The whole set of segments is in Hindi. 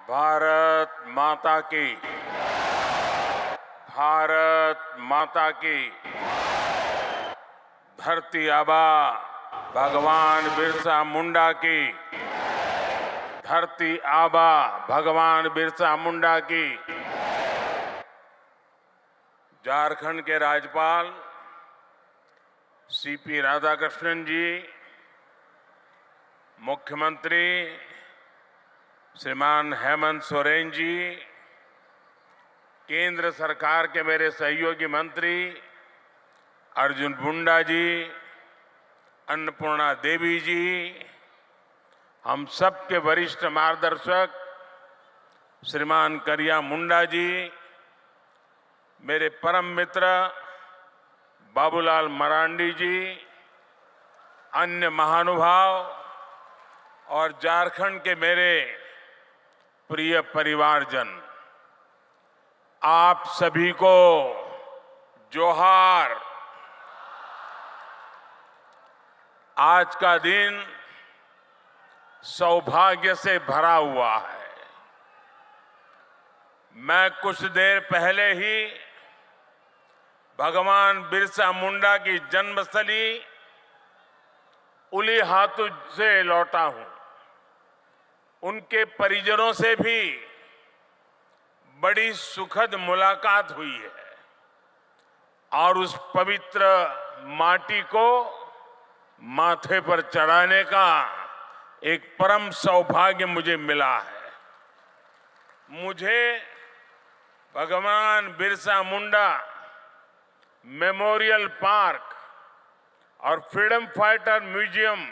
भारत माता की। भारत माता की। धरती आबा भगवान बिरसा मुंडा की। धरती आबा भगवान बिरसा मुंडा की। झारखंड के राज्यपाल सीपी राधाकृष्णन जी, मुख्यमंत्री श्रीमान हेमंत सोरेन जी, केंद्र सरकार के मेरे सहयोगी मंत्री अर्जुन मुंडा जी, अन्नपूर्णा देवी जी, हम सबके वरिष्ठ मार्गदर्शक श्रीमान करिया मुंडा जी, मेरे परम मित्र बाबूलाल मरांडी जी, अन्य महानुभाव और झारखंड के मेरे प्रिय परिवारजन, आप सभी को जोहार। आज का दिन सौभाग्य से भरा हुआ है। मैं कुछ देर पहले ही भगवान बिरसा मुंडा की जन्मस्थली उलीहातू से लौटा हूं। उनके परिजनों से भी बड़ी सुखद मुलाकात हुई है और उस पवित्र माटी को माथे पर चढ़ाने का एक परम सौभाग्य मुझे मिला है। मुझे भगवान बिरसा मुंडा मेमोरियल पार्क और फ्रीडम फाइटर म्यूजियम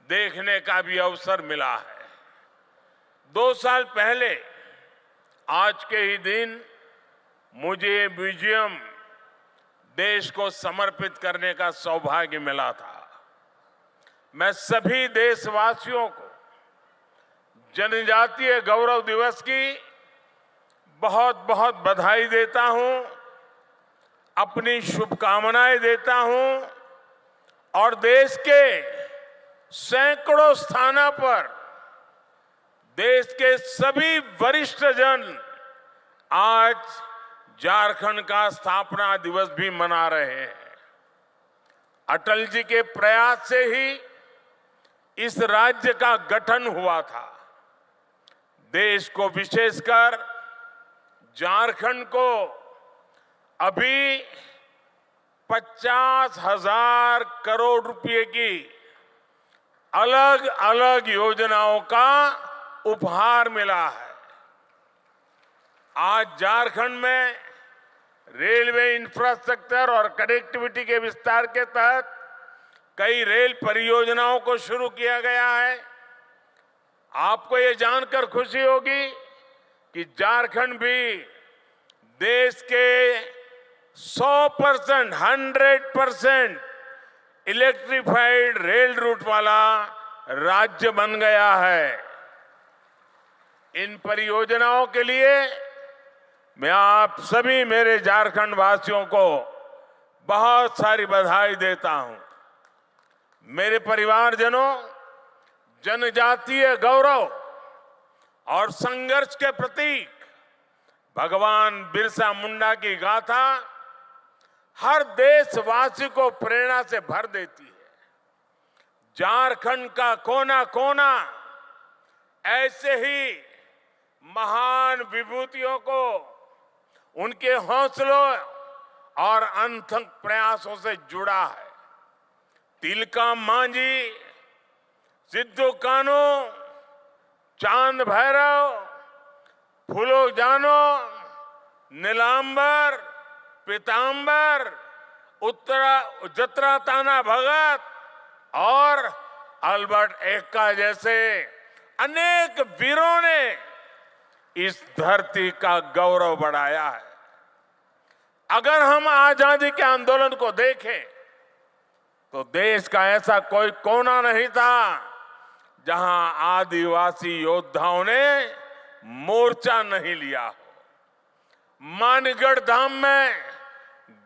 देखने का भी अवसर मिला है। 2 साल पहले आज के ही दिन मुझे ये म्यूजियम देश को समर्पित करने का सौभाग्य मिला था। मैं सभी देशवासियों को जनजातीय गौरव दिवस की बहुत बहुत बधाई देता हूं, अपनी शुभकामनाएं देता हूं और देश के सैकड़ों स्थानों पर देश के सभी वरिष्ठ जन आज झारखंड का स्थापना दिवस भी मना रहे हैं। अटल जी के प्रयास से ही इस राज्य का गठन हुआ था। देश को, विशेषकर झारखंड को अभी 50,000 करोड़ रुपए की अलग अलग योजनाओं का उपहार मिला है। आज झारखंड में रेलवे इंफ्रास्ट्रक्चर और कनेक्टिविटी के विस्तार के तहत कई रेल परियोजनाओं को शुरू किया गया है। आपको ये जानकर खुशी होगी कि झारखंड भी देश के 100% इलेक्ट्रिफाइड रेल रूट वाला राज्य बन गया है। इन परियोजनाओं के लिए मैं आप सभी मेरे झारखंड वासियों को बहुत सारी बधाई देता हूं। मेरे परिवारजनों, जनजातीय गौरव और संघर्ष के प्रतीक भगवान बिरसा मुंडा की गाथा हर देशवासी को प्रेरणा से भर देती है। झारखंड का कोना कोना ऐसे ही महान विभूतियों को उनके हौसलों और अनथक प्रयासों से जुड़ा है। तिलका मांझी, सिद्धू कान्हू, चांद भैरव, फूलो जानो, नीलांबर, पीतांबर, जत्रा ताना भगत और अल्बर्ट एक्का जैसे अनेक वीरों ने इस धरती का गौरव बढ़ाया है। अगर हम आजादी के आंदोलन को देखें तो देश का ऐसा कोई कोना नहीं था जहां आदिवासी योद्धाओं ने मोर्चा नहीं लिया हो। मानगढ़ धाम में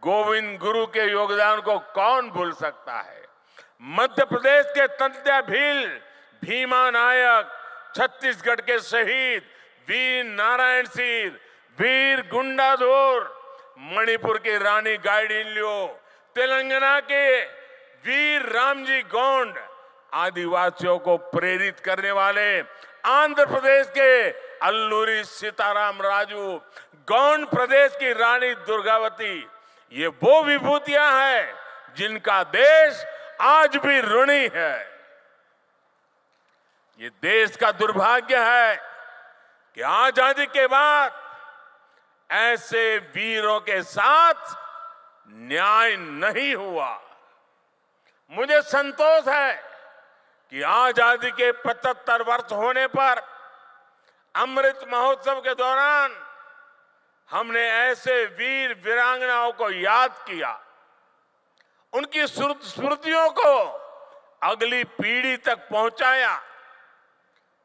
गोविंद गुरु के योगदान को कौन भूल सकता है। मध्य प्रदेश के तंत्या भील भीमा नायक, छत्तीसगढ़ के शहीद वीर नारायण सिंह, वीर गुंडाधुर, मणिपुर की रानी गाइडिन्ल्यो, तेलंगाना के वीर रामजी गोंड, आदिवासियों को प्रेरित करने वाले आंध्र प्रदेश के अल्लूरी सीताराम राजू, गोंड प्रदेश की रानी दुर्गावती, ये वो विभूतियां हैं जिनका देश आज भी ऋणी है। ये देश का दुर्भाग्य है कि आजादी के बाद ऐसे वीरों के साथ न्याय नहीं हुआ। मुझे संतोष है कि आजादी के 75 वर्ष होने पर अमृत महोत्सव के दौरान हमने ऐसे वीर वीरांगनाओं को याद किया, उनकी स्मृतियों को अगली पीढ़ी तक पहुंचाया।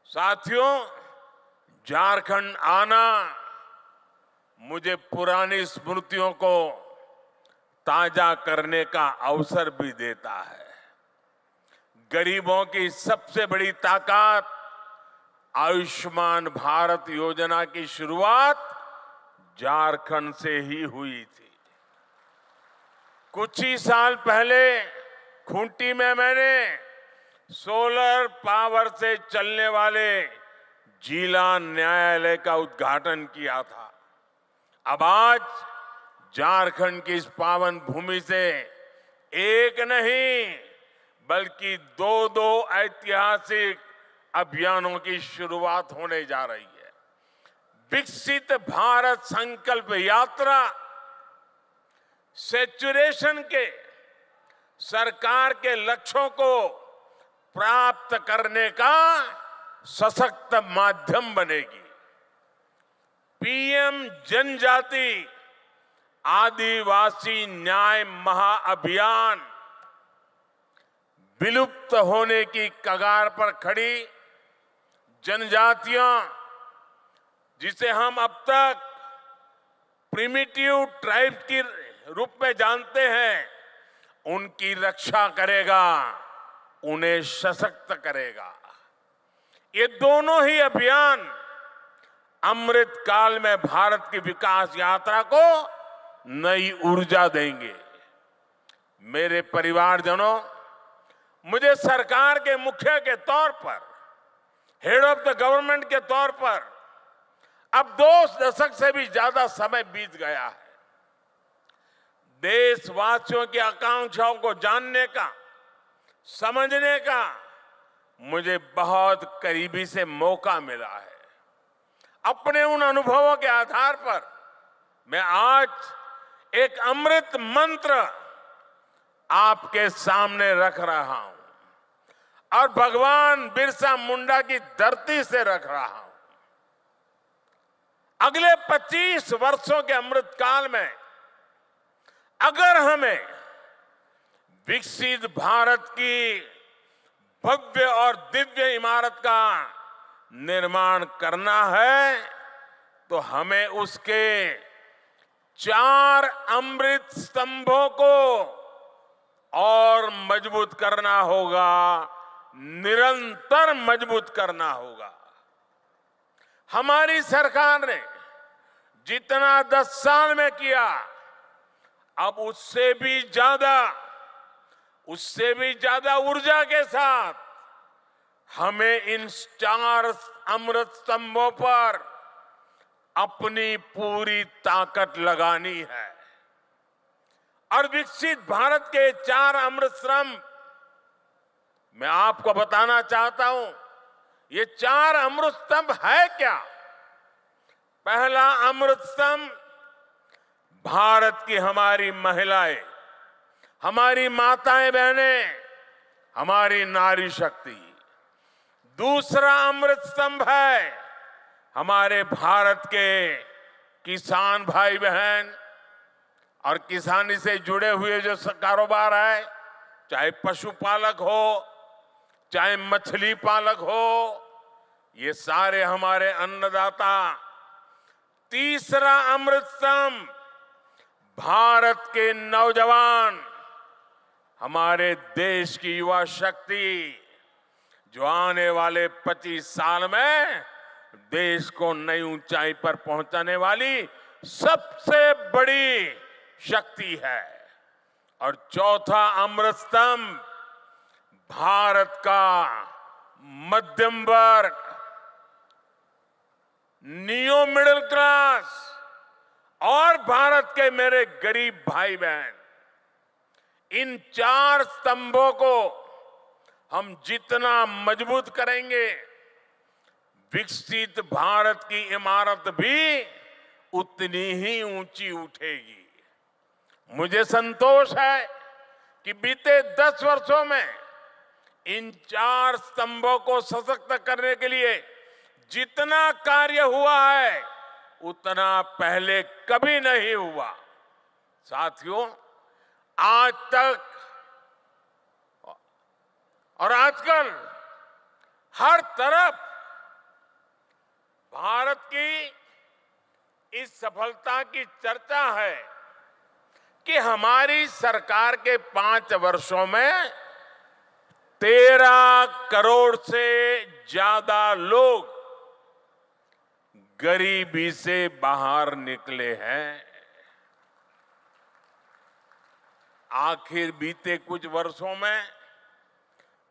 साथियों, झारखंड आना मुझे पुरानी स्मृतियों को ताजा करने का अवसर भी देता है। गरीबों की सबसे बड़ी ताकत आयुष्मान भारत योजना की शुरुआत झारखंड से ही हुई थी। कुछ ही साल पहले खूंटी में मैंने सोलर पावर से चलने वाले जिला न्यायालय का उद्घाटन किया था। अब आज झारखंड की इस पावन भूमि से एक नहीं बल्कि दो ऐतिहासिक अभियानों की शुरुआत होने जा रही है। विकसित भारत संकल्प यात्रा सैचुरेशन के सरकार के लक्ष्यों को प्राप्त करने का सशक्त माध्यम बनेगी। पीएम जनजाति आदिवासी न्याय महाअभियान विलुप्त होने की कगार पर खड़ी जनजातियां, जिसे हम अब तक प्रिमिटिव ट्राइब के रूप में जानते हैं, उनकी रक्षा करेगा, उन्हें सशक्त करेगा। ये दोनों ही अभियान अमृत काल में भारत की विकास यात्रा को नई ऊर्जा देंगे। मेरे परिवारजनों, मुझे सरकार के मुखिया के तौर पर, हेड ऑफ द गवर्नमेंट के तौर पर अब 2 दशक से भी ज्यादा समय बीत गया है। देशवासियों की आकांक्षाओं को जानने का, समझने का मुझे बहुत करीबी से मौका मिला है। अपने उन अनुभवों के आधार पर मैं आज एक अमृत मंत्र आपके सामने रख रहा हूं और भगवान बिरसा मुंडा की धरती से रख रहा हूं। अगले 25 वर्षों के अमृत काल में अगर हमें विकसित भारत की भव्य और दिव्य इमारत का निर्माण करना है तो हमें उसके 4 अमृत स्तंभों को और मजबूत करना होगा, निरंतर मजबूत करना होगा। हमारी सरकार ने जितना 10 साल में किया, अब उससे भी ज्यादा ऊर्जा के साथ हमें इन 4 अमृत स्तंभों पर अपनी पूरी ताकत लगानी है। और विकसित भारत के 4 अमृत स्तंभ मैं आपको बताना चाहता हूं। ये 4 अमृत स्तंभ है क्या? पहला अमृत स्तंभ भारत की हमारी महिलाएं, हमारी माताएं बहनें, हमारी नारी शक्ति। दूसरा अमृत स्तंभ है हमारे भारत के किसान भाई बहन और किसानी से जुड़े हुए जो कारोबार है, चाहे पशुपालक हो, चाहे मछली पालक हो, ये सारे हमारे अन्नदाता। तीसरा अमृत स्तंभ भारत के नौजवान, हमारे देश की युवा शक्ति जो आने वाले 25 साल में देश को नई ऊंचाई पर पहुंचाने वाली सबसे बड़ी शक्ति है। और चौथा अमृत स्तंभ भारत का मध्यम वर्ग, नियो मिडिल क्लास और भारत के मेरे गरीब भाई बहन, इन चार स्तंभों को हम जितना मजबूत करेंगे, विकसित भारत की इमारत भी उतनी ही ऊंची उठेगी। मुझे संतोष है कि बीते 10 वर्षों में इन चार स्तंभों को सशक्त करने के लिए जितना कार्य हुआ है उतना पहले कभी नहीं हुआ। साथियों, आज तक और आजकल हर तरफ भारत की इस सफलता की चर्चा है कि हमारी सरकार के 5 वर्षों में 13 करोड़ से ज्यादा लोग गरीबी से बाहर निकले हैं। आखिर बीते कुछ वर्षों में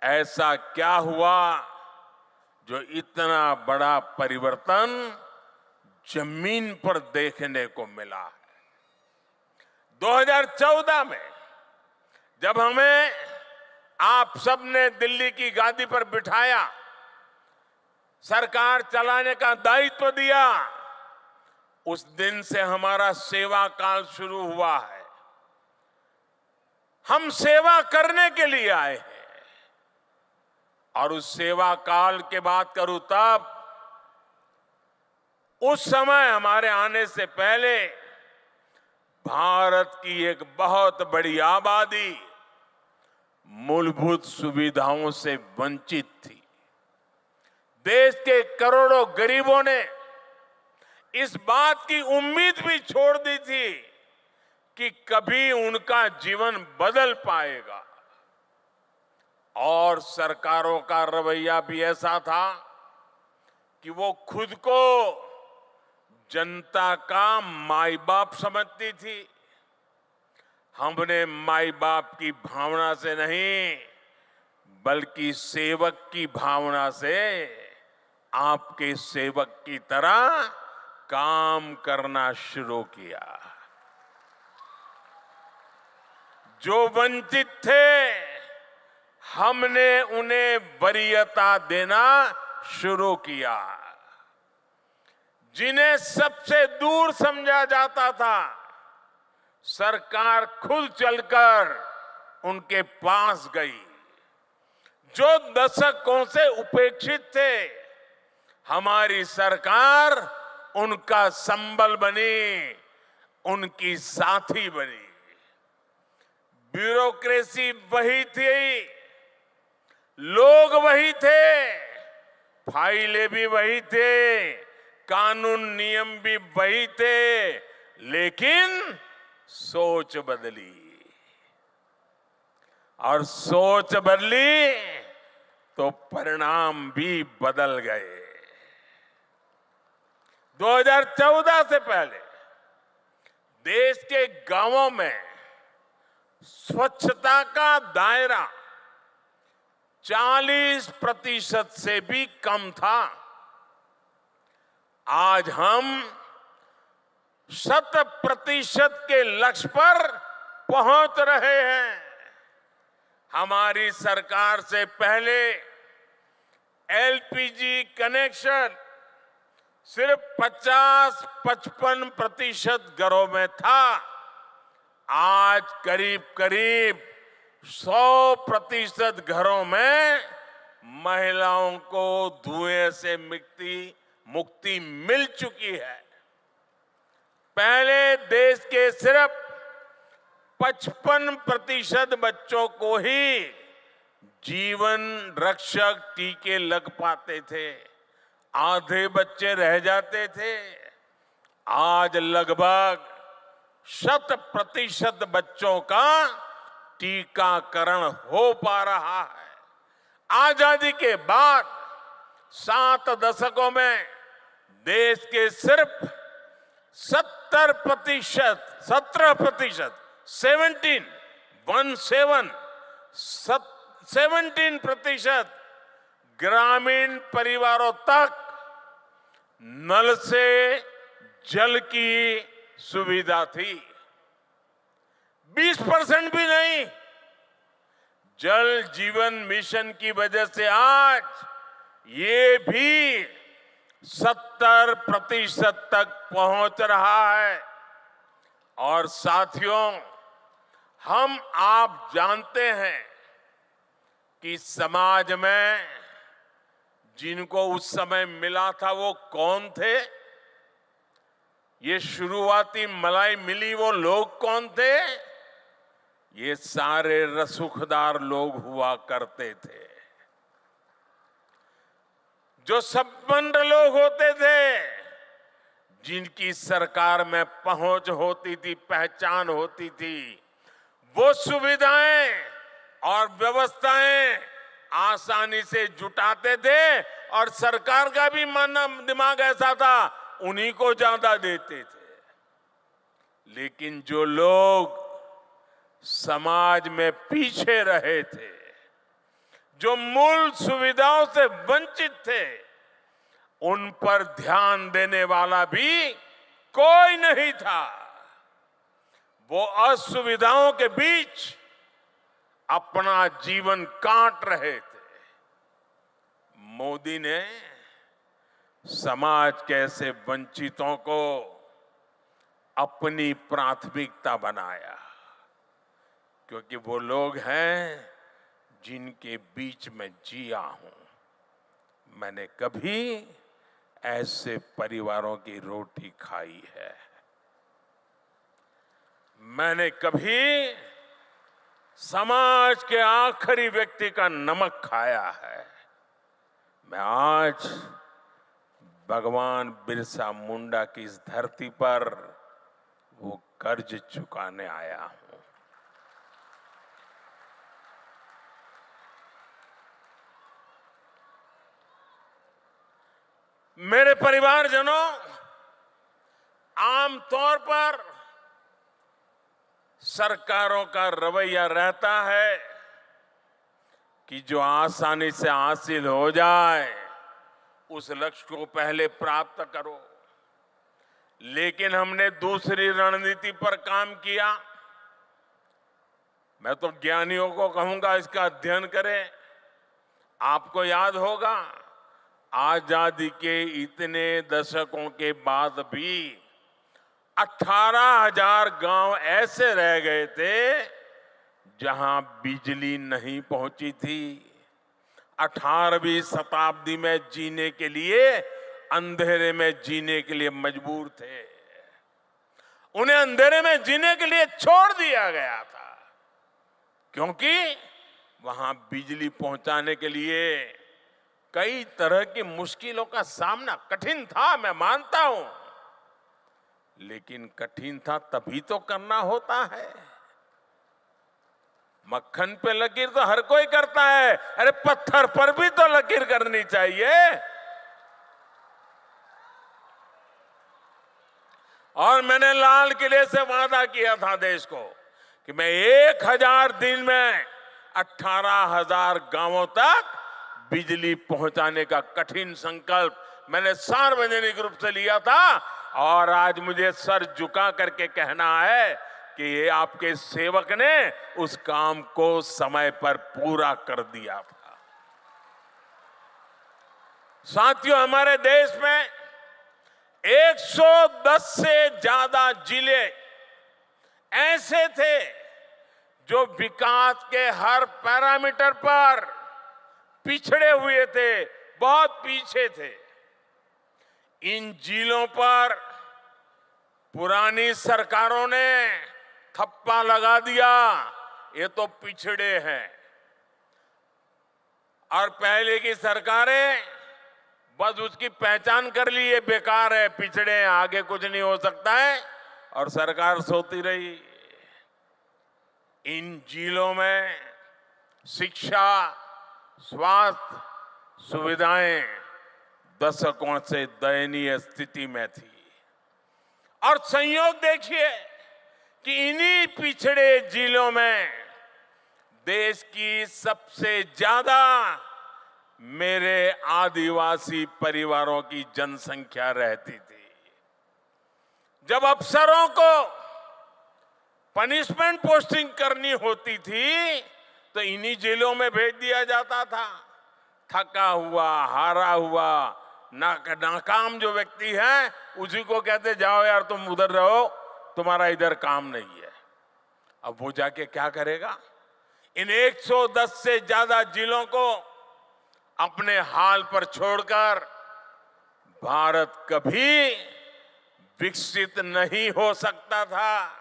ऐसा क्या हुआ जो इतना बड़ा परिवर्तन जमीन पर देखने को मिला है। 2014 में जब हमें आप सबने दिल्ली की गादी पर बिठाया, सरकार चलाने का दायित्व दिया, उस दिन से हमारा सेवा काल शुरू हुआ है। हम सेवा करने के लिए आए हैं और उस सेवा काल की बात करूं तब उस समय हमारे आने से पहले भारत की एक बहुत बड़ी आबादी मूलभूत सुविधाओं से वंचित थी। देश के करोड़ों गरीबों ने इस बात की उम्मीद भी छोड़ दी थी कि कभी उनका जीवन बदल पाएगा। और सरकारों का रवैया भी ऐसा था कि वो खुद को जनता का माई बाप समझती थी। हमने माई बाप की भावना से नहीं बल्कि सेवक की भावना से आपके सेवक की तरह काम करना शुरू किया। जो वंचित थे हमने उन्हें वरीयता देना शुरू किया। जिन्हें सबसे दूर समझा जाता था, सरकार खुद चलकर उनके पास गई। जो दशकों से उपेक्षित थे, हमारी सरकार उनका संबल बनी, उनकी साथी बनी। ब्यूरोक्रेसी वही थी, लोग वही थे, फाइलें भी वही थे, कानून नियम भी वही थे, लेकिन सोच बदली। और सोच बदली तो परिणाम भी बदल गए। 2014 से पहले देश के गांवों में स्वच्छता का दायरा 40% से भी कम था। आज हम 100% के लक्ष्य पर पहुंच रहे हैं। हमारी सरकार से पहले एलपीजी कनेक्शन सिर्फ 50-55% घरों में था। आज करीब करीब 100% घरों में महिलाओं को धुएं से मुक्ति मिल चुकी है। पहले देश के सिर्फ 55% बच्चों को ही जीवन रक्षक टीके लग पाते थे, आधे बच्चे रह जाते थे। आज लगभग 100% बच्चों का टीकाकरण हो पा रहा है। आजादी के बाद 7 दशकों में देश के सिर्फ 17%, 17% ग्रामीण परिवारों तक नल से जल की सुविधा थी। 20% भी नहीं। जल जीवन मिशन की वजह से आज ये भी 70% तक पहुंच रहा है। और साथियों, हम आप जानते हैं कि समाज में जिनको उस समय मिला था वो कौन थे? ये शुरुआती मलाई मिली वो लोग कौन थे? ये सारे रसूखदार लोग हुआ करते थे। जो संपन्न लोग होते थे, जिनकी सरकार में पहुंच होती थी, पहचान होती थी, वो सुविधाएं और व्यवस्थाएं आसानी से जुटाते थे और सरकार का भी दिमाग ऐसा था, उन्हीं को ज्यादा देते थे। लेकिन जो लोग समाज में पीछे रहे थे, जो मूल सुविधाओं से वंचित थे, उन पर ध्यान देने वाला भी कोई नहीं था। वो असुविधाओं के बीच अपना जीवन काट रहे थे। मोदी ने समाज के ऐसे वंचितों को अपनी प्राथमिकता बनाया, क्योंकि वो लोग हैं जिनके बीच में जिया हूं। मैंने कभी ऐसे परिवारों की रोटी खाई है। मैंने कभी समाज के आखिरी व्यक्ति का नमक खाया है। मैं आज भगवान बिरसा मुंडा की इस धरती पर वो कर्ज चुकाने आया हूं। मेरे परिवारजनों, आमतौर पर सरकारों का रवैया रहता है कि जो आसानी से हासिल हो जाए उस लक्ष्य को पहले प्राप्त करो। लेकिन हमने दूसरी रणनीति पर काम किया। मैं तो ज्ञानियों को कहूंगा इसका अध्ययन करें। आपको याद होगा, आजादी के इतने दशकों के बाद भी 18,000 गांव ऐसे रह गए थे जहां बिजली नहीं पहुंची थी। 18वीं शताब्दी में जीने के लिए, अंधेरे में जीने के लिए मजबूर थे। उन्हें अंधेरे में जीने के लिए छोड़ दिया गया था, क्योंकि वहां बिजली पहुंचाने के लिए कई तरह की मुश्किलों का सामना कठिन था, मैं मानता हूं। लेकिन कठिन था तभी तो करना होता है। मक्खन पे लकीर तो हर कोई करता है, अरे पत्थर पर भी तो लकीर करनी चाहिए। और मैंने लाल किले से वादा किया था देश को कि मैं 1000 दिन में 18,000 गांवों तक बिजली पहुंचाने का कठिन संकल्प मैंने सार्वजनिक रूप से लिया था। और आज मुझे सर झुका करके कहना है कि ये आपके सेवक ने उस काम को समय पर पूरा कर दिया था। साथियों, हमारे देश में 110 से ज्यादा जिले ऐसे थे जो विकास के हर पैरामीटर पर पिछड़े हुए थे, बहुत पीछे थे। इन जिलों पर पुरानी सरकारों ने थप्पा लगा दिया, ये तो पिछड़े हैं। और पहले की सरकारें बस उसकी पहचान कर ली, ये बेकार है, पिछड़े हैं, आगे कुछ नहीं हो सकता है, और सरकार सोती रही। इन जिलों में शिक्षा, स्वास्थ्य सुविधाएं दशकों से दयनीय स्थिति में थी। और संयोग देखिए कि इन्हीं पिछड़े जिलों में देश की सबसे ज्यादा मेरे आदिवासी परिवारों की जनसंख्या रहती थी। जब अफसरों को पनिशमेंट पोस्टिंग करनी होती थी तो इन्हीं जिलों में भेज दिया जाता था। थका हुआ, हारा हुआ, नाकाम जो व्यक्ति है उसी को कहते जाओ यार तुम उधर रहो, तुम्हारा इधर काम नहीं है। अब वो जाके क्या करेगा? इन 110 से ज्यादा जिलों को अपने हाल पर छोड़कर भारत कभी विकसित नहीं हो सकता था।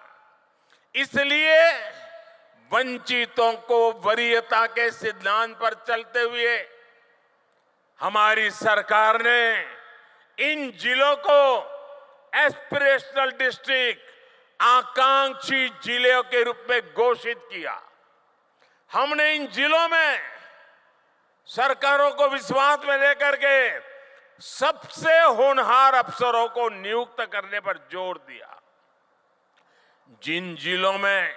इसलिए वंचितों को वरीयता के सिद्धांत पर चलते हुए हमारी सरकार ने इन जिलों को एस्पिरेशनल डिस्ट्रिक्ट, आकांक्षी जिलों के रूप में घोषित किया। हमने इन जिलों में सरकारों को विश्वास में लेकर के सबसे होनहार अफसरों को नियुक्त करने पर जोर दिया। जिन जिलों में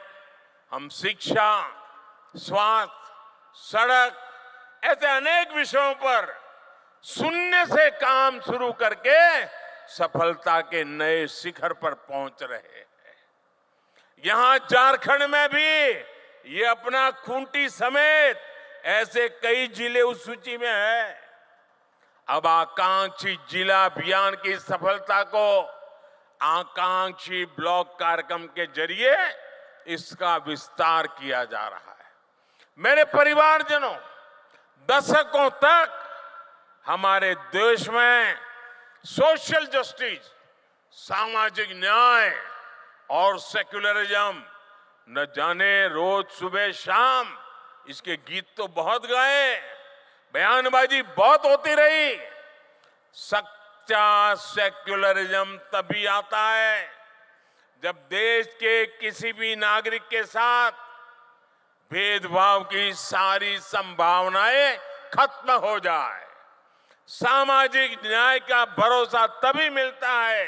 हम शिक्षा, स्वास्थ्य, सड़क ऐसे अनेक विषयों पर शून्य से काम शुरू करके सफलता के नए शिखर पर पहुंच रहे हैं। यहां झारखंड में भी ये अपना खूंटी समेत ऐसे कई जिले उस सूची में है। अब आकांक्षी जिला अभियान की सफलता को आकांक्षी ब्लॉक कार्यक्रम के जरिए इसका विस्तार किया जा रहा है। मेरे परिवारजनों, दशकों तक हमारे देश में सोशल जस्टिस, सामाजिक न्याय और सेक्युलरिज्म न जाने रोज सुबह शाम इसके गीत तो बहुत गाए, बयानबाजी बहुत होती रही। सच्चा सेक्युलरिज्म तभी आता है जब देश के किसी भी नागरिक के साथ भेदभाव की सारी संभावनाएं खत्म हो जाए। सामाजिक न्याय का भरोसा तभी मिलता है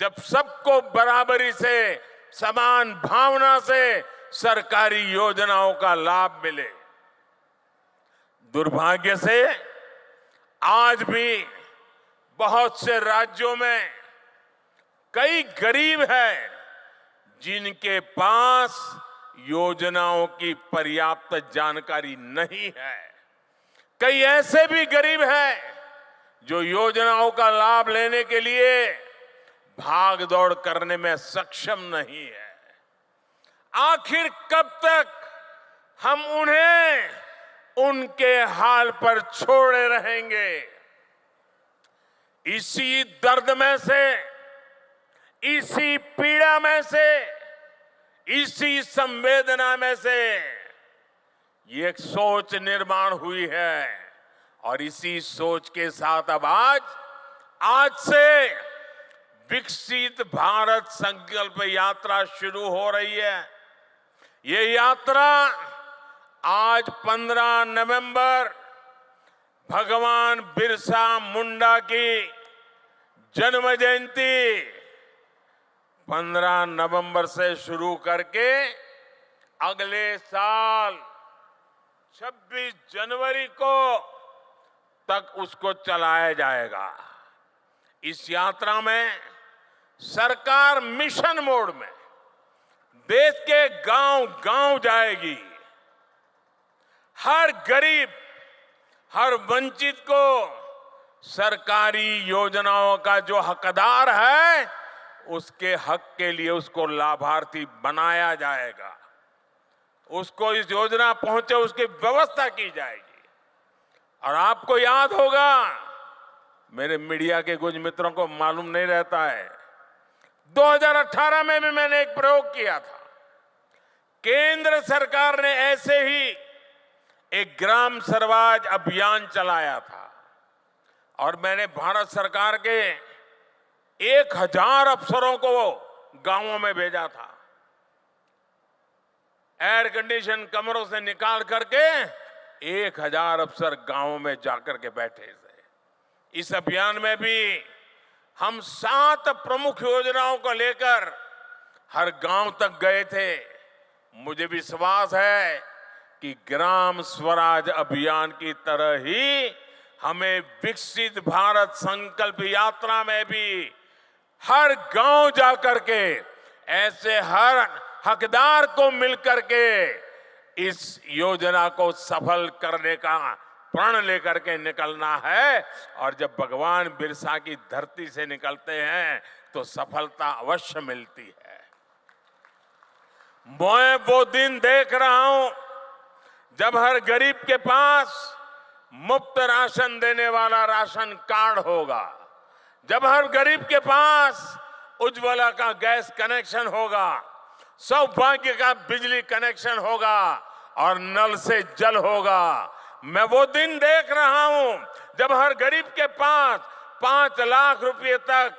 जब सबको बराबरी से, समान भावना से सरकारी योजनाओं का लाभ मिले। दुर्भाग्य से आज भी बहुत से राज्यों में कई गरीब हैं जिनके पास योजनाओं की पर्याप्त जानकारी नहीं है। कई ऐसे भी गरीब हैं जो योजनाओं का लाभ लेने के लिए भाग दौड़ करने में सक्षम नहीं है। आखिर कब तक हम उन्हें उनके हाल पर छोड़े रहेंगे? इसी दर्द में से, इसी पीड़ा में से, इसी संवेदना में से ये एक सोच निर्माण हुई है और इसी सोच के साथ अब आज से विकसित भारत संकल्प यात्रा शुरू हो रही है। ये यात्रा आज 15 नवंबर भगवान बिरसा मुंडा की जन्म जयंती 15 नवंबर से शुरू करके अगले साल 26 जनवरी को तक उसको चलाया जाएगा। इस यात्रा में सरकार मिशन मोड में देश के गांव-गांव जाएगी। हर गरीब, हर वंचित को सरकारी योजनाओं का जो हकदार है उसके हक के लिए उसको लाभार्थी बनाया जाएगा। उसको इस योजना पहुंचे उसकी व्यवस्था की जाएगी। और आपको याद होगा, मेरे मीडिया के कुछ मित्रों को मालूम नहीं रहता है, 2018 में भी मैंने एक प्रयोग किया था। केंद्र सरकार ने ऐसे ही एक ग्राम स्वराज अभियान चलाया था और मैंने भारत सरकार के 1000 अफसरों को गांवों में भेजा था। एयर कंडीशन कमरों से निकाल करके 1000 अफसर गांवों में जाकर के बैठे थे। इस अभियान में भी हम 7 प्रमुख योजनाओं को लेकर हर गांव तक गए थे। मुझे विश्वास है कि ग्राम स्वराज अभियान की तरह ही हमें विकसित भारत संकल्प यात्रा में भी हर गांव जाकर के ऐसे हर हकदार को मिलकर के इस योजना को सफल करने का प्रण लेकर के निकलना है। और जब भगवान बिरसा की धरती से निकलते हैं तो सफलता अवश्य मिलती है। मैं वो दिन देख रहा हूं जब हर गरीब के पास मुफ्त राशन देने वाला राशन कार्ड होगा, जब हर गरीब के पास उज्ज्वला का गैस कनेक्शन होगा, सौभाग्य का बिजली कनेक्शन होगा और नल से जल होगा। मैं वो दिन देख रहा हूं जब हर गरीब के पास 5 लाख रुपए तक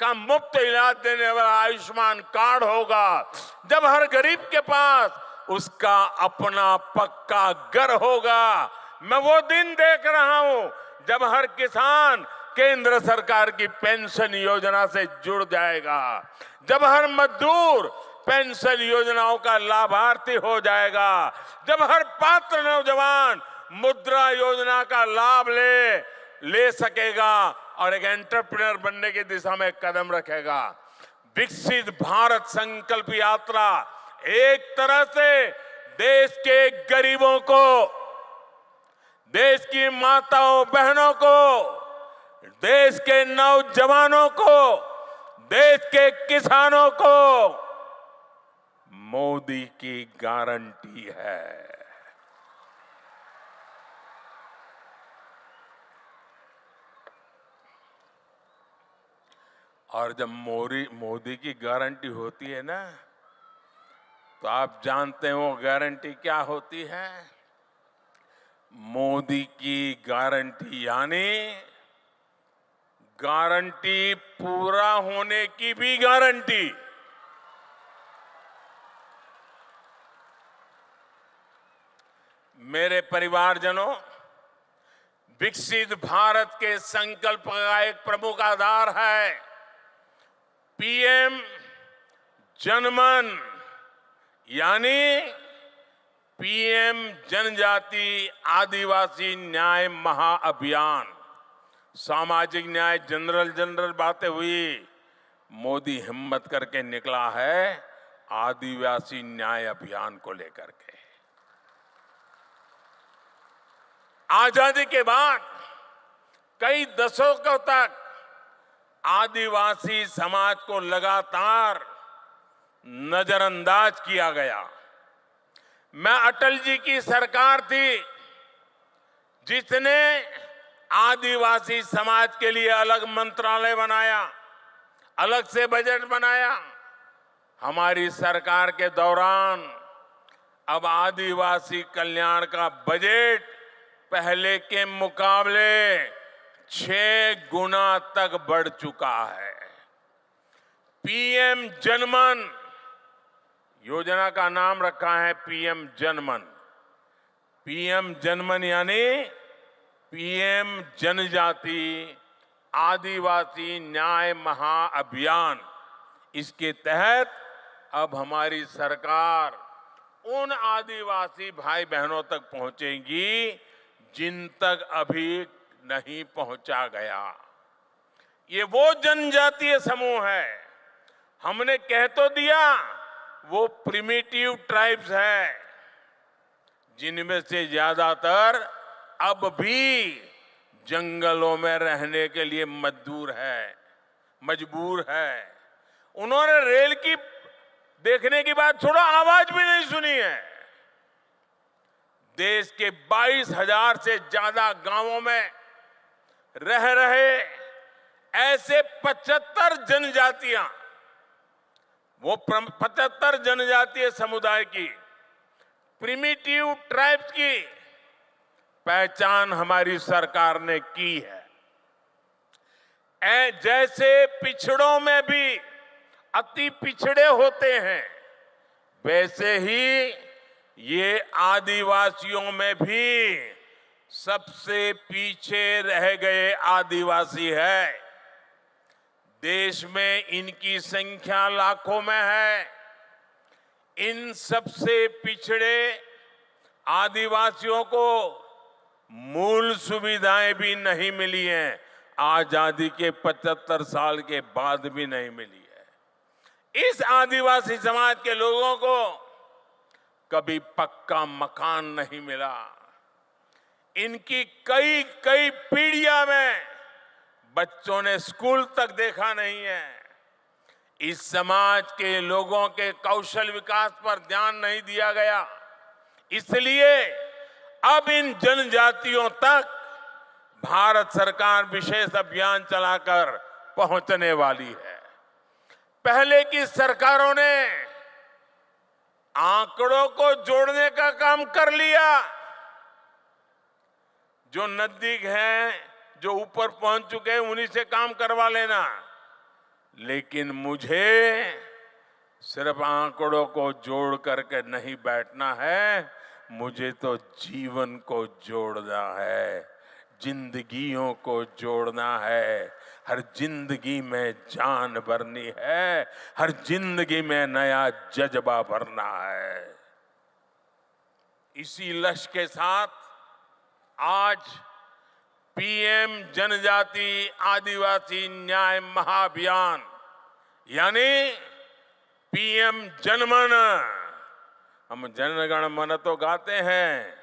का मुफ्त इलाज देने वाला आयुष्मान कार्ड होगा, जब हर गरीब के पास उसका अपना पक्का घर होगा। मैं वो दिन देख रहा हूं जब हर किसान केंद्र सरकार की पेंशन योजना से जुड़ जाएगा, जब हर मजदूर पेंशन योजनाओं का लाभार्थी हो जाएगा, जब हर पात्र नौजवान मुद्रा योजना का लाभ ले सकेगा और एक एंटरप्रेन्योर बनने की दिशा में कदम रखेगा। विकसित भारत संकल्प यात्रा एक तरह से देश के गरीबों को, देश की माताओं बहनों को, देश के नौजवानों को, देश के किसानों को मोदी की गारंटी है। और जब मोदी की गारंटी होती है ना, तो आप जानते हो गारंटी क्या होती है? मोदी की गारंटी यानी गारंटी पूरा होने की भी गारंटी। मेरे परिवारजनों, विकसित भारत के संकल्प का एक प्रमुख आधार है पीएम जनमन, यानी पीएम जनजाति आदिवासी न्याय महाअभियान। सामाजिक न्याय जनरल बातें हुई, मोदी हिम्मत करके निकला है आदिवासी न्याय अभियान को लेकर के। आजादी के बाद कई दशकों तक आदिवासी समाज को लगातार नजरअंदाज किया गया। मैं अटल जी की सरकार थी जिसने आदिवासी समाज के लिए अलग मंत्रालय बनाया, अलग से बजट बनाया। हमारी सरकार के दौरान अब आदिवासी कल्याण का बजट पहले के मुकाबले 6 गुना तक बढ़ चुका है। पीएम जनमन योजना का नाम रखा है पीएम जनमन। पीएम जनमन यानी पीएम जनजाति आदिवासी न्याय महाअभियान। इसके तहत अब हमारी सरकार उन आदिवासी भाई बहनों तक पहुंचेगी जिन तक अभी नहीं पहुंचा गया। ये वो जनजातीय समूह है, हमने कह तो दिया वो प्रिमिटिव ट्राइब्स है, जिनमें से ज्यादातर अब भी जंगलों में रहने के लिए मजबूर है। उन्होंने रेल की देखने की बात छोड़ो, आवाज भी नहीं सुनी है। देश के 22,000 से ज्यादा गांवों में रह रहे ऐसे 75 जनजातियां, वो 75 जनजातीय समुदाय की प्रिमिटिव ट्राइब्स की पहचान हमारी सरकार ने की है। जैसे पिछड़ों में भी अति पिछड़े होते हैं, वैसे ही ये आदिवासियों में भी सबसे पीछे रह गए आदिवासी है। देश में इनकी संख्या लाखों में है। इन सबसे पिछड़े आदिवासियों को मूल सुविधाएं भी नहीं मिली हैं। आजादी के 75 साल के बाद भी नहीं मिली है। इस आदिवासी समाज के लोगों को कभी पक्का मकान नहीं मिला। इनकी कई कई पीढ़ियां में बच्चों ने स्कूल तक देखा नहीं है। इस समाज के लोगों के कौशल विकास पर ध्यान नहीं दिया गया। इसलिए अब इन जनजातियों तक भारत सरकार विशेष अभियान चलाकर पहुंचने वाली है। पहले की सरकारों ने आंकड़ों को जोड़ने का काम कर लिया। जो नजदीक हैं, जो ऊपर पहुंच चुके हैं, उन्हीं से काम करवा लेना। लेकिन मुझे सिर्फ आंकड़ों को जोड़ करके नहीं बैठना है, मुझे तो जीवन को जोड़ना है, जिंदगियों को जोड़ना है। हर जिंदगी में जान भरनी है, हर जिंदगी में नया जज्बा भरना है। इसी लक्ष्य के साथ आज पीएम जनजाति आदिवासी न्याय महाअभियान यानी पीएम जनमन, हम जनगण मन तो गाते हैं,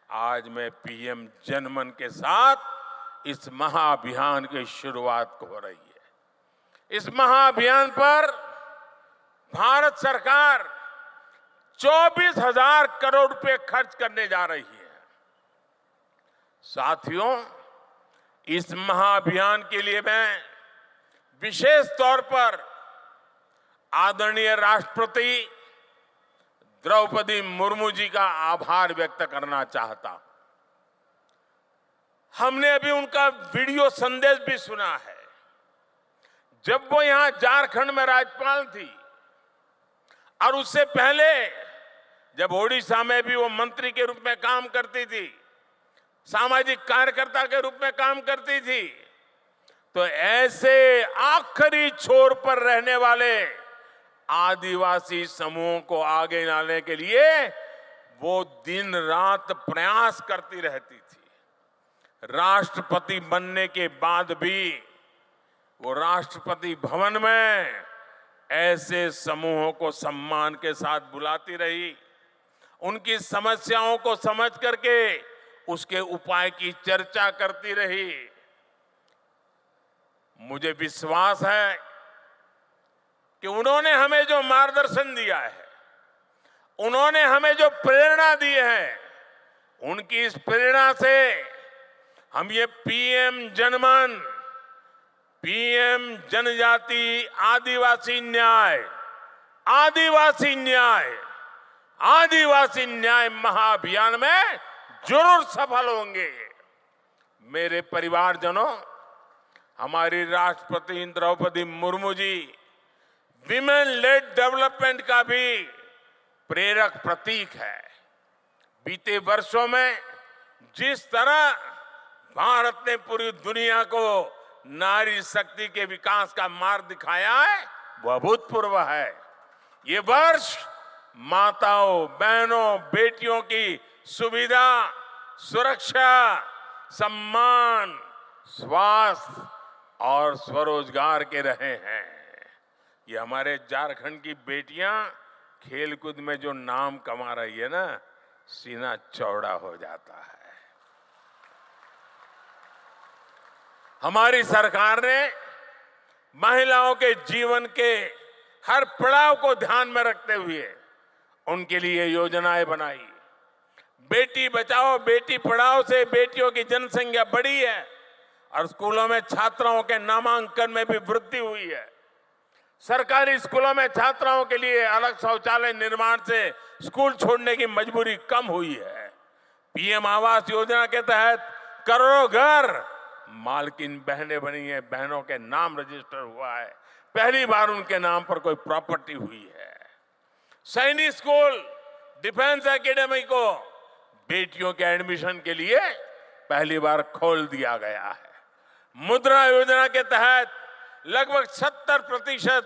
आज मैं पीएम जनमन के साथ इस महाअभियान की शुरुआत हो रही है। इस महाअभियान पर भारत सरकार 24,000 करोड़ रुपए खर्च करने जा रही है। साथियों, इस महाअभियान के लिए मैं विशेष तौर पर आदरणीय राष्ट्रपति द्रौपदी मुर्मू जी का आभार व्यक्त करना चाहता हूं। हमने अभी उनका वीडियो संदेश भी सुना है। जब वो यहां झारखंड में राज्यपाल थी और उससे पहले जब ओडिशा में भी वो मंत्री के रूप में काम करती थी, सामाजिक कार्यकर्ता के रूप में काम करती थी, तो ऐसे आखिरी छोर पर रहने वाले आदिवासी समूहों को आगे लाने के लिए वो दिन रात प्रयास करती रहती थी। राष्ट्रपति बनने के बाद भी वो राष्ट्रपति भवन में ऐसे समूहों को सम्मान के साथ बुलाती रही, उनकी समस्याओं को समझ करके उसके उपाय की चर्चा करती रही। मुझे विश्वास है कि उन्होंने हमें जो मार्गदर्शन दिया है, उन्होंने हमें जो प्रेरणा दी है, उनकी इस प्रेरणा से हम ये पीएम जनमन, पीएम जनजाति आदिवासी न्याय, आदिवासी न्याय, आदिवासी न्याय महाअभियान में जरूर सफल होंगे। मेरे परिवारजनों, हमारी राष्ट्रपति Draupadi Murmu ji women lead development का भी प्रेरक प्रतीक है। बीते वर्षों में जिस तरह भारत ने पूरी दुनिया को नारी शक्ति के विकास का मार्ग दिखाया है, वह अभूतपूर्व है। ये वर्ष माताओं, बहनों, बेटियों की सुविधा, सुरक्षा, सम्मान, स्वास्थ्य और स्वरोजगार के रहे हैं। ये हमारे झारखंड की बेटियां खेलकूद में जो नाम कमा रही है ना, सीना चौड़ा हो जाता है। हमारी सरकार ने महिलाओं के जीवन के हर पड़ाव को ध्यान में रखते हुए उनके लिए योजनाएं बनाई। बेटी बचाओ बेटी पढ़ाओ से बेटियों की जनसंख्या बढ़ी है और स्कूलों में छात्राओं के नामांकन में भी वृद्धि हुई है। सरकारी स्कूलों में छात्राओं के लिए अलग शौचालय निर्माण से स्कूल छोड़ने की मजबूरी कम हुई है। पीएम आवास योजना के तहत करोड़ों घर मालकिन बहनें बनी है, बहनों के नाम रजिस्टर हुआ है, पहली बार उनके नाम पर कोई प्रॉपर्टी हुई है। सैनिक स्कूल, डिफेंस एकेडमी को बेटियों के एडमिशन के लिए पहली बार खोल दिया गया है। मुद्रा योजना के तहत लगभग 70%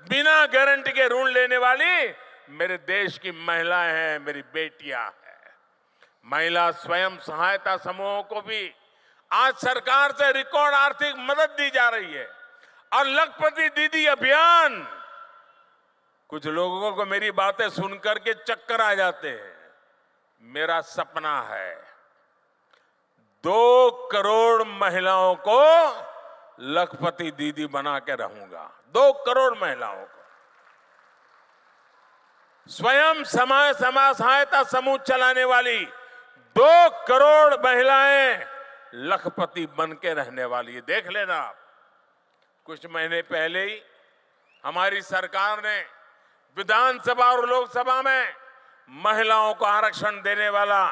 बिना गारंटी के ऋण लेने वाली मेरे देश की महिलाएं हैं, मेरी बेटियां हैं। महिला स्वयं सहायता समूहों को भी आज सरकार से रिकॉर्ड आर्थिक मदद दी जा रही है। और लखपति दीदी अभियान, कुछ लोगों को मेरी बातें सुनकर के चक्कर आ जाते हैं। मेरा सपना है 2 करोड़ महिलाओं को लखपति दीदी बना के रहूंगा। 2 करोड़ महिलाओं को स्वयं समाज सहायता समूह चलाने वाली 2 करोड़ महिलाएं लखपति बन के रहने वाली है। देख लेना आप, कुछ महीने पहले ही हमारी सरकार ने विधानसभा और लोकसभा में महिलाओं को आरक्षण देने वाला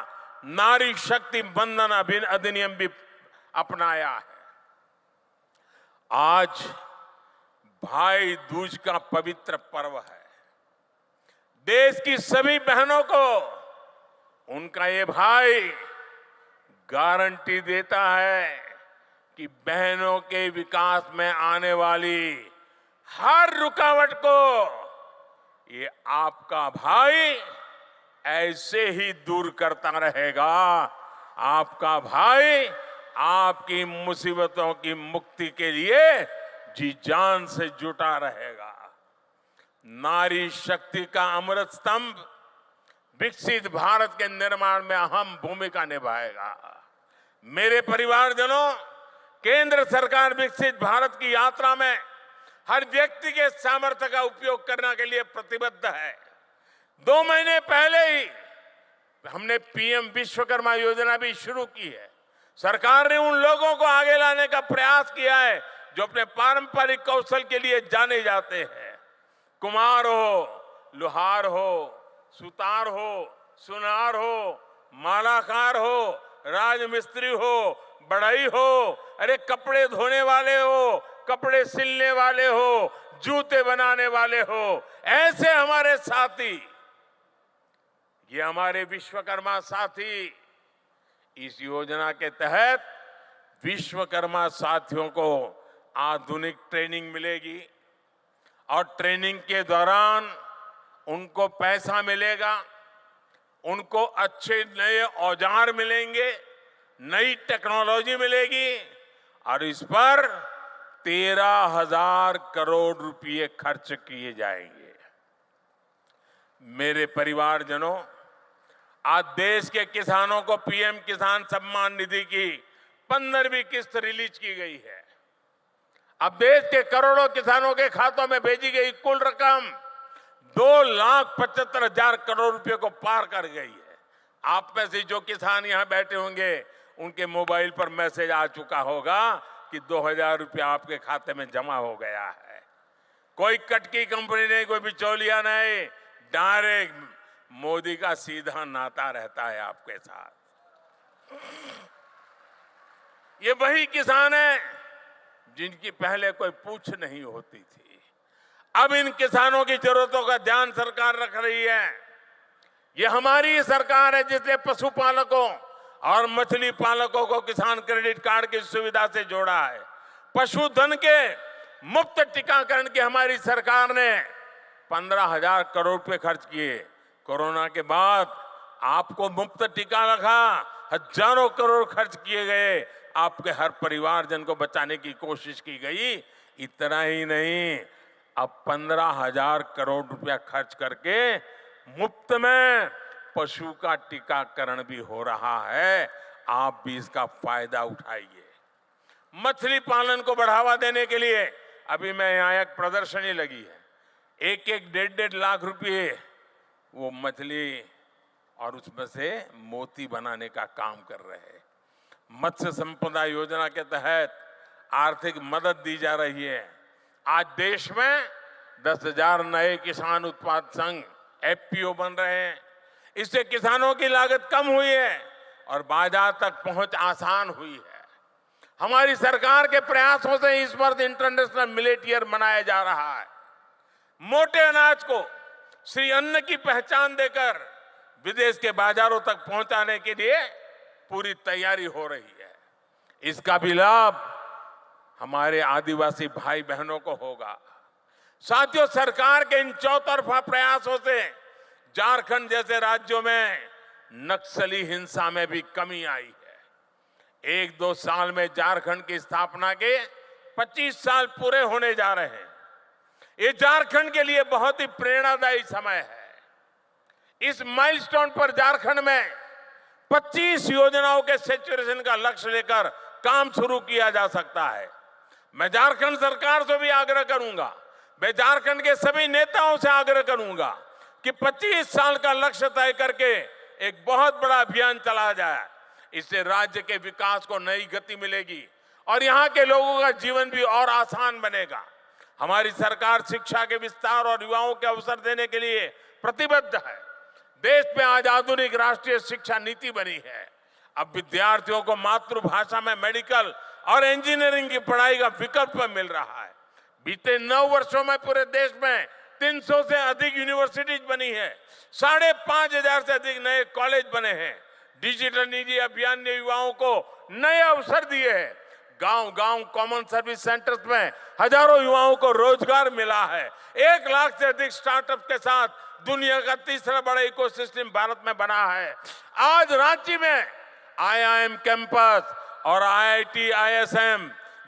नारी शक्ति वंदन अधिनियम भी अपनाया है। आज भाई दूज का पवित्र पर्व है। देश की सभी बहनों को उनका ये भाई गारंटी देता है कि बहनों के विकास में आने वाली हर रुकावट को ये आपका भाई ऐसे ही दूर करता रहेगा। आपका भाई आपकी मुसीबतों की मुक्ति के लिए जी जान से जुटा रहेगा। नारी शक्ति का अमृत स्तंभ विकसित भारत के निर्माण में अहम भूमिका निभाएगा। मेरे परिवारजनों, केंद्र सरकार विकसित भारत की यात्रा में हर व्यक्ति के सामर्थ्य का उपयोग करने के लिए प्रतिबद्ध है। 2 महीने पहले ही हमने पीएम विश्वकर्मा योजना भी शुरू की है। सरकार ने उन लोगों को आगे लाने का प्रयास किया है जो अपने पारंपरिक कौशल के लिए जाने जाते हैं। कुम्हार हो, लोहार हो, सुतार हो, सुनार हो, मालाकार हो, राजमिस्त्री हो, बढ़ई हो, अरे कपड़े धोने वाले हो, कपड़े सिलने वाले हो, जूते बनाने वाले हो, ऐसे हमारे साथी, ये हमारे विश्वकर्मा साथी, इस योजना के तहत विश्वकर्मा साथियों को आधुनिक ट्रेनिंग मिलेगी और ट्रेनिंग के दौरान उनको पैसा मिलेगा, उनको अच्छे नए औजार मिलेंगे, नई टेक्नोलॉजी मिलेगी और इस पर 13,000 करोड़ रुपए खर्च किए जाएंगे। मेरे परिवारजनों, आज देश के किसानों को पीएम किसान सम्मान निधि की 15वीं किस्त रिलीज की गई है। अब देश के करोड़ों किसानों के खातों में भेजी गई कुल रकम 2,75,000 करोड़ रुपए को पार कर गई है। आप में से जो किसान यहां बैठे होंगे, उनके मोबाइल पर मैसेज आ चुका होगा कि 2,000 रुपया आपके खाते में जमा हो गया है। कोई कटकी कंपनी नहीं, कोई बिचौलिया नहीं, डायरेक्ट मोदी का सीधा नाता रहता है आपके साथ। ये वही किसान है जिनकी पहले कोई पूछ नहीं होती थी। अब इन किसानों की जरूरतों का ध्यान सरकार रख रही है। ये हमारी सरकार है जिसने पशुपालकों और मछली पालकों को किसान क्रेडिट कार्ड की सुविधा से जोड़ा है। पशुधन के मुफ्त टीकाकरण की हमारी सरकार ने 15,000 करोड़ रुपए खर्च किए। कोरोना के बाद आपको मुफ्त टीका लगा, हजारों करोड़ खर्च किए गए, आपके हर परिवारजन को बचाने की कोशिश की गई। इतना ही नहीं, अब 15,000 करोड़ रुपया खर्च करके मुफ्त में पशु का टीकाकरण भी हो रहा है। आप भी इसका फायदा उठाइए। मछली पालन को बढ़ावा देने के लिए अभी मैं यहाँ एक प्रदर्शनी लगी है। 1-1, 1.5 लाख रुपए वो मछली और उसमें से मोती बनाने का काम कर रहे हैं। मत्स्य संपदा योजना के तहत आर्थिक मदद दी जा रही है। आज देश में 10,000 नए किसान उत्पाद संघ एफपीओ बन रहे हैं। इससे किसानों की लागत कम हुई है और बाजार तक पहुंच आसान हुई है। हमारी सरकार के प्रयासों से इस वर्ष इंटरनेशनल मिलेट ईयर मनाया जा रहा है। मोटे अनाज को श्री अन्न की पहचान देकर विदेश के बाजारों तक पहुंचाने के लिए पूरी तैयारी हो रही है। इसका भी लाभ हमारे आदिवासी भाई बहनों को होगा। साथियों, सरकार के इन चौतरफा प्रयासों से झारखंड जैसे राज्यों में नक्सली हिंसा में भी कमी आई है। 1-2 साल में झारखंड की स्थापना के 25 साल पूरे होने जा रहे हैं। ये झारखंड के लिए बहुत ही प्रेरणादायी समय है। इस माइलस्टोन पर झारखंड में 25 योजनाओं के सैचुरेशन का लक्ष्य लेकर काम शुरू किया जा सकता है। मैं झारखंड सरकार से भी आग्रह करूंगा, मैं झारखंड के सभी नेताओं से आग्रह करूंगा कि 25 साल का लक्ष्य तय करके एक बहुत बड़ा अभियान चलाया जाए। इससे राज्य के विकास को नई गति मिलेगी और यहां के लोगों का जीवन भी और आसान बनेगा। हमारी सरकार शिक्षा के विस्तार और युवाओं के अवसर देने के लिए प्रतिबद्ध है। देश में आज आधुनिक राष्ट्रीय शिक्षा नीति बनी है। अब विद्यार्थियों को मातृभाषा में मेडिकल और इंजीनियरिंग की पढ़ाई का विकल्प मिल रहा है। बीते 9 वर्षों में पूरे देश में 300 से अधिक यूनिवर्सिटीज बनी है। 5,500 से अधिक नए कॉलेज बने हैं। डिजिटल निधि अभियान ने युवाओं को नए अवसर दिए हैं। गांव-गांव कॉमन सर्विस सेंटर्स में हजारों युवाओं को रोजगार मिला है। 1 लाख से अधिक स्टार्टअप के साथ दुनिया का तीसरा बड़ा इकोसिस्टम भारत में बना है। आज रांची में IIM कैंपस और IIT ISM,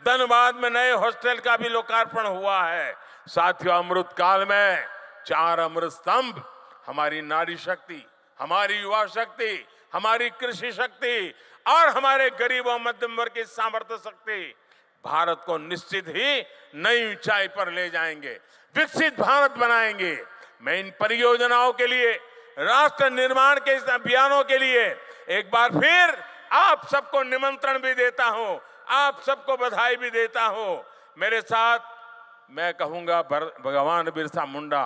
धनबाद में नए हॉस्टल का भी लोकार्पण हुआ है। साथियों, अमृत काल में 4 अमृत स्तंभ, हमारी नारी शक्ति, हमारी युवा शक्ति, हमारी कृषि शक्ति और हमारे गरीब और मध्यम वर्ग की सामर्थ्य शक्ति भारत को निश्चित ही नई ऊंचाई पर ले जाएंगे, विकसित भारत बनाएंगे। मैं इन परियोजनाओं के लिए, राष्ट्र निर्माण के इस अभियानों के लिए एक बार फिर आप सबको निमंत्रण भी देता हूं, आप सबको बधाई भी देता हूं। मेरे साथ मैं कहूंगा, भगवान बिरसा मुंडा,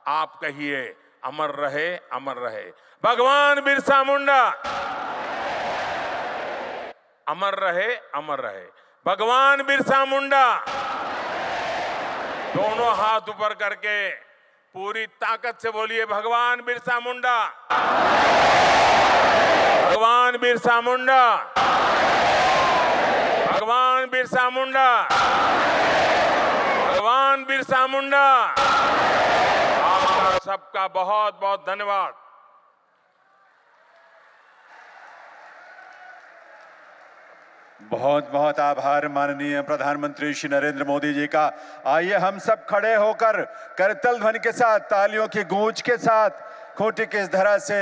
आप कहिए अमर रहे, अमर रहे। भगवान बिरसा मुंडा अमर रहे, अमर रहे। भगवान बिरसा मुंडा। दोनों हाथ ऊपर करके पूरी ताकत से बोलिए, भगवान बिरसा मुंडा, भगवान बिरसा मुंडा, भगवान बिरसा मुंडा, भगवान बिरसा मुंडा। आपका सबका बहुत बहुत धन्यवाद। बहुत बहुत आभार माननीय प्रधानमंत्री श्री नरेंद्र मोदी जी का। आइए हम सब खड़े होकर करतल ध्वनि के साथ, तालियों की गूंज के साथ खूंटी की इस धरा से